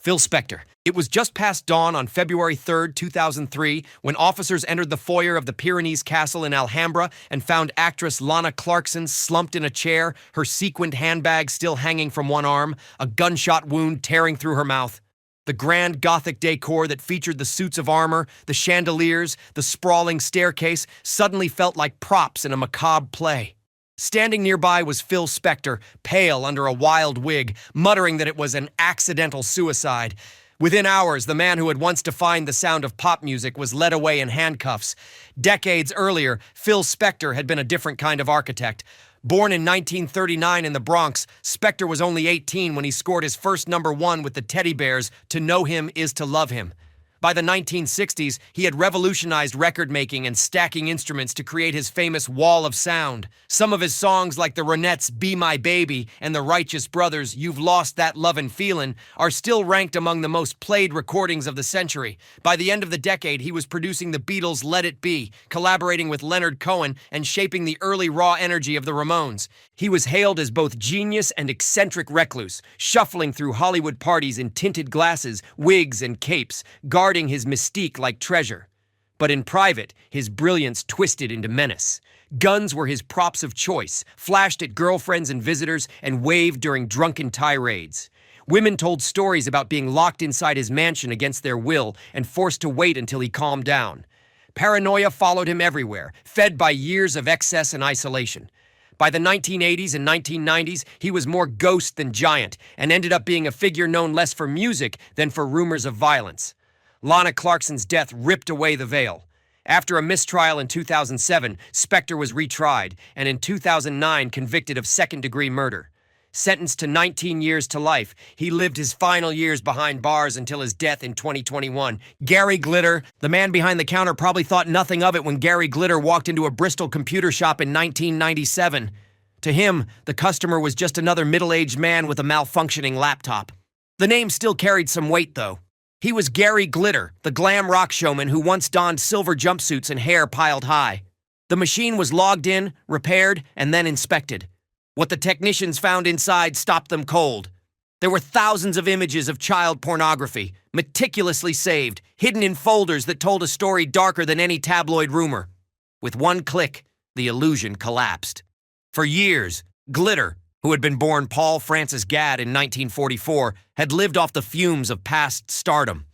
Phil Spector. It was just past dawn on February 3rd, 2003, when officers entered the foyer of the Pyrenees Castle in Alhambra and found actress Lana Clarkson slumped in a chair, her sequined handbag still hanging from one arm, a gunshot wound tearing through her mouth. The grand Gothic decor that featured the suits of armor, the chandeliers, the sprawling staircase suddenly felt like props in a macabre play. Standing nearby was Phil Spector, pale under a wild wig, muttering that it was an accidental suicide. Within hours, the man who had once defined the sound of pop music was led away in handcuffs. Decades earlier, Phil Spector had been a different kind of architect. Born in 1939 in the Bronx, Spector was only 18 when he scored his first #1 with the Teddy Bears, "To Know Him Is to Love Him." By the 1960s, he had revolutionized record-making and stacking instruments to create his famous wall of sound. Some of his songs, like the Ronettes' "Be My Baby" and the Righteous Brothers' "You've Lost That Lovin' Feelin'," are still ranked among the most played recordings of the century. By the end of the decade, he was producing the Beatles' "Let It Be," collaborating with Leonard Cohen and shaping the early raw energy of the Ramones. He was hailed as both genius and eccentric recluse, shuffling through Hollywood parties in tinted glasses, wigs, and capes, guarding his mystique like treasure. But in private, his brilliance twisted into menace. Guns were his props of choice, flashed at girlfriends and visitors, and waved during drunken tirades. Women told stories about being locked inside his mansion against their will and forced to wait until he calmed down. Paranoia followed him everywhere, fed by years of excess and isolation. By the 1980s and 1990s, he was more ghost than giant and ended up being a figure known less for music than for rumors of violence. Lana Clarkson's death ripped away the veil. After a mistrial in 2007, Spector was retried and in 2009 convicted of second-degree murder. Sentenced to 19 years to life, he lived his final years behind bars until his death in 2021. Gary Glitter, the man behind the counter, probably thought nothing of it when Gary Glitter walked into a Bristol computer shop in 1997. To him, the customer was just another middle-aged man with a malfunctioning laptop. The name still carried some weight, though. He was Gary Glitter, the glam rock showman who once donned silver jumpsuits and hair piled high. The machine was logged in, repaired, and then inspected. What the technicians found inside stopped them cold. There were thousands of images of child pornography, meticulously saved, hidden in folders that told a story darker than any tabloid rumor. With one click, the illusion collapsed. For years, Glitter, who had been born Paul Francis Gadd in 1944, had lived off the fumes of past stardom.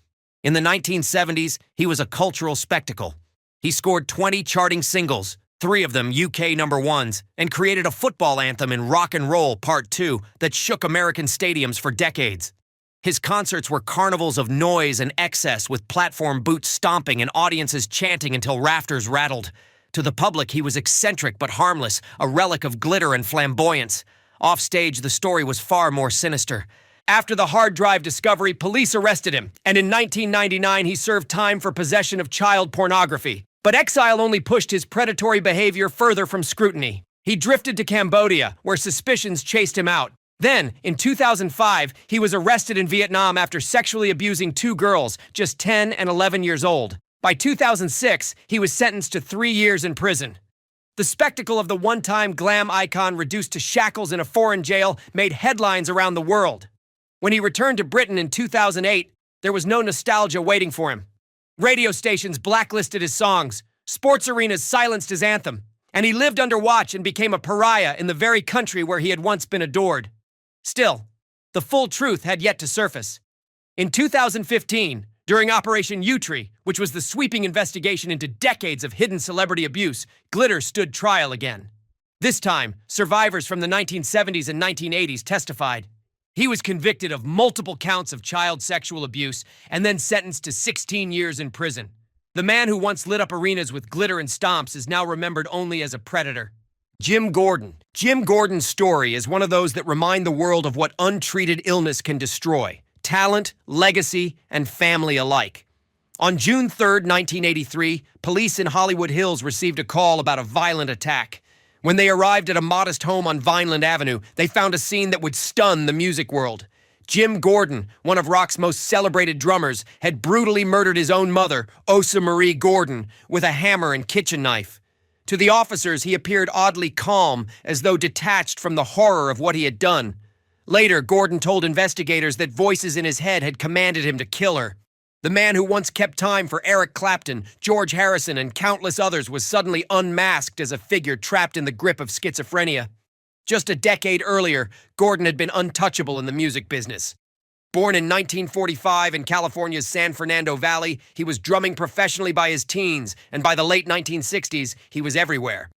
In the 1970s, he was a cultural spectacle. He scored 20 charting singles, 3 of them UK #1s, and created a football anthem in Rock and Roll Part 2 that shook American stadiums for decades. His concerts were carnivals of noise and excess, with platform boots stomping and audiences chanting until rafters rattled. To the public, he was eccentric but harmless, a relic of glitter and flamboyance. Offstage, the story was far more sinister. After the hard drive discovery, police arrested him, and in 1999 he served time for possession of child pornography. But exile only pushed his predatory behavior further from scrutiny. He drifted to Cambodia, where suspicions chased him out. Then, in 2005, he was arrested in Vietnam after sexually abusing 2 girls, just 10 and 11 years old. By 2006, he was sentenced to 3 years in prison. The spectacle of the one-time glam icon reduced to shackles in a foreign jail made headlines around the world. When he returned to Britain in 2008, there was no nostalgia waiting for him. Radio stations blacklisted his songs, sports arenas silenced his anthem, and he lived under watch and became a pariah in the very country where he had once been adored. Still, the full truth had yet to surface. In 2015, during Operation U-Tree, which was the sweeping investigation into decades of hidden celebrity abuse, Glitter stood trial again. This time, survivors from the 1970s and 1980s testified. He was convicted of multiple counts of child sexual abuse and then sentenced to 16 years in prison. The man who once lit up arenas with glitter and stomps is now remembered only as a predator. Jim Gordon. Jim Gordon's story is one of those that remind the world of what untreated illness can destroy. Talent, legacy, and family alike. On June 3, 1983, police in Hollywood Hills received a call about a violent attack. When they arrived at a modest home on Vineland Avenue, they found a scene that would stun the music world. Jim Gordon, one of rock's most celebrated drummers, had brutally murdered his own mother, Osa Marie Gordon, with a hammer and kitchen knife. To the officers, he appeared oddly calm, as though detached from the horror of what he had done. Later, Gordon told investigators that voices in his head had commanded him to kill her. The man who once kept time for Eric Clapton, George Harrison, and countless others was suddenly unmasked as a figure trapped in the grip of schizophrenia. Just a decade earlier, Gordon had been untouchable in the music business. Born in 1945 in California's San Fernando Valley, he was drumming professionally by his teens, and by the late 1960s, he was everywhere.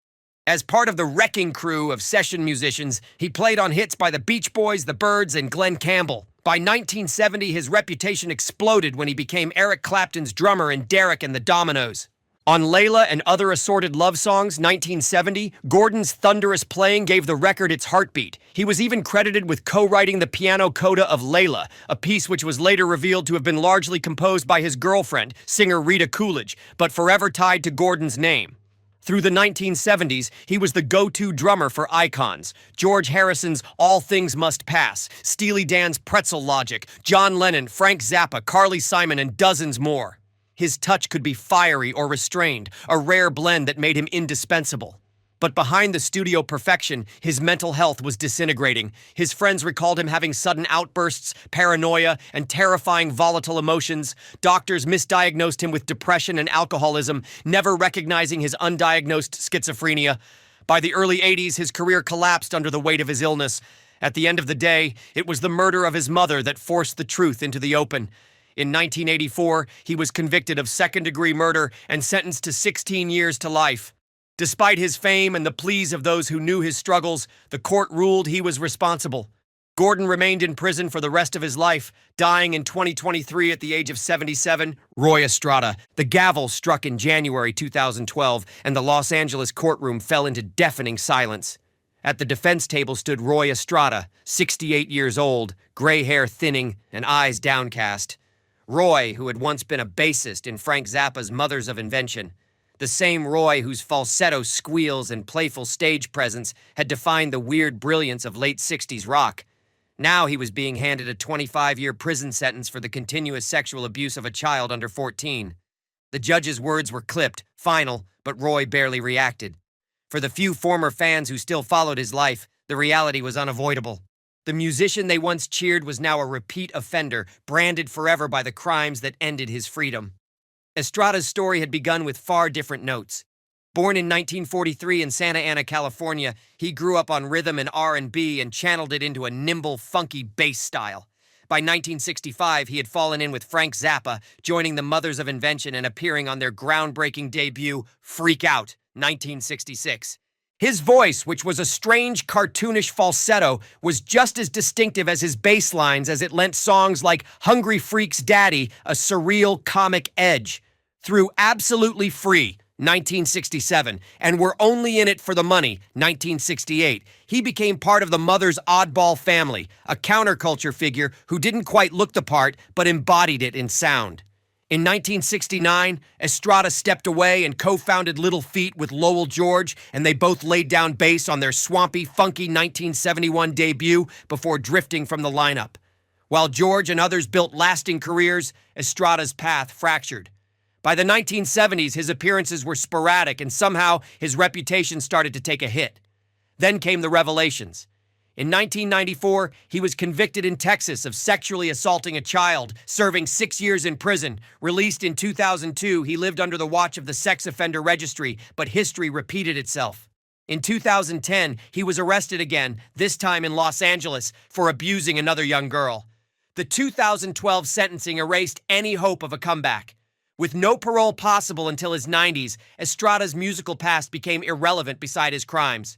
As part of the wrecking crew of session musicians, he played on hits by the Beach Boys, the Byrds, and Glenn Campbell. By 1970, his reputation exploded when he became Eric Clapton's drummer in Derek and the Dominoes. On Layla and Other Assorted Love Songs, 1970, Gordon's thunderous playing gave the record its heartbeat. He was even credited with co-writing the piano coda of Layla, a piece which was later revealed to have been largely composed by his girlfriend, singer Rita Coolidge, but forever tied to Gordon's name. Through the 1970s, he was the go-to drummer for icons. George Harrison's All Things Must Pass, Steely Dan's Pretzel Logic, John Lennon, Frank Zappa, Carly Simon, and dozens more. His touch could be fiery or restrained, a rare blend that made him indispensable. But behind the studio perfection, his mental health was disintegrating. His friends recalled him having sudden outbursts, paranoia, and terrifying volatile emotions. Doctors misdiagnosed him with depression and alcoholism, never recognizing his undiagnosed schizophrenia. By the early 80s, his career collapsed under the weight of his illness. At the end of the day, it was the murder of his mother that forced the truth into the open. In 1984, he was convicted of second-degree murder and sentenced to 16 years to life. Despite his fame and the pleas of those who knew his struggles, the court ruled he was responsible. Gordon remained in prison for the rest of his life, dying in 2023 at the age of 77. Roy Estrada. The gavel struck in January 2012, and the Los Angeles courtroom fell into deafening silence. At the defense table stood Roy Estrada, 68 years old, gray hair thinning and eyes downcast. Roy, who had once been a bassist in Frank Zappa's Mothers of Invention. The same Roy whose falsetto squeals and playful stage presence had defined the weird brilliance of late 60s rock. Now he was being handed a 25-year prison sentence for the continuous sexual abuse of a child under 14. The judge's words were clipped, final, but Roy barely reacted. For the few former fans who still followed his life, the reality was unavoidable. The musician they once cheered was now a repeat offender, branded forever by the crimes that ended his freedom. Estrada's story had begun with far different notes. Born in 1943 in Santa Ana, California, he grew up on rhythm and R&B and channeled it into a nimble, funky bass style. By 1965, he had fallen in with Frank Zappa, joining the Mothers of Invention and appearing on their groundbreaking debut, Freak Out, 1966. His voice, which was a strange, cartoonish falsetto, was just as distinctive as his bass lines as it lent songs like Hungry Freak's Daddy a surreal, comic edge. Through Absolutely Free, 1967, and We're Only in It for the Money, 1968, he became part of the Mother's oddball family, a counterculture figure who didn't quite look the part but embodied it in sound. In 1969, Estrada stepped away and co-founded Little Feat with Lowell George, and they both laid down bass on their swampy, funky 1971 debut before drifting from the lineup. While George and others built lasting careers, Estrada's path fractured. By the 1970s, his appearances were sporadic, and somehow his reputation started to take a hit. Then came the revelations. In 1994, he was convicted in Texas of sexually assaulting a child, serving 6 years in prison. Released in 2002, he lived under the watch of the sex offender registry, but history repeated itself. In 2010, he was arrested again, this time in Los Angeles, for abusing another young girl. The 2012 sentencing erased any hope of a comeback. With no parole possible until his 90s, Estrada's musical past became irrelevant beside his crimes.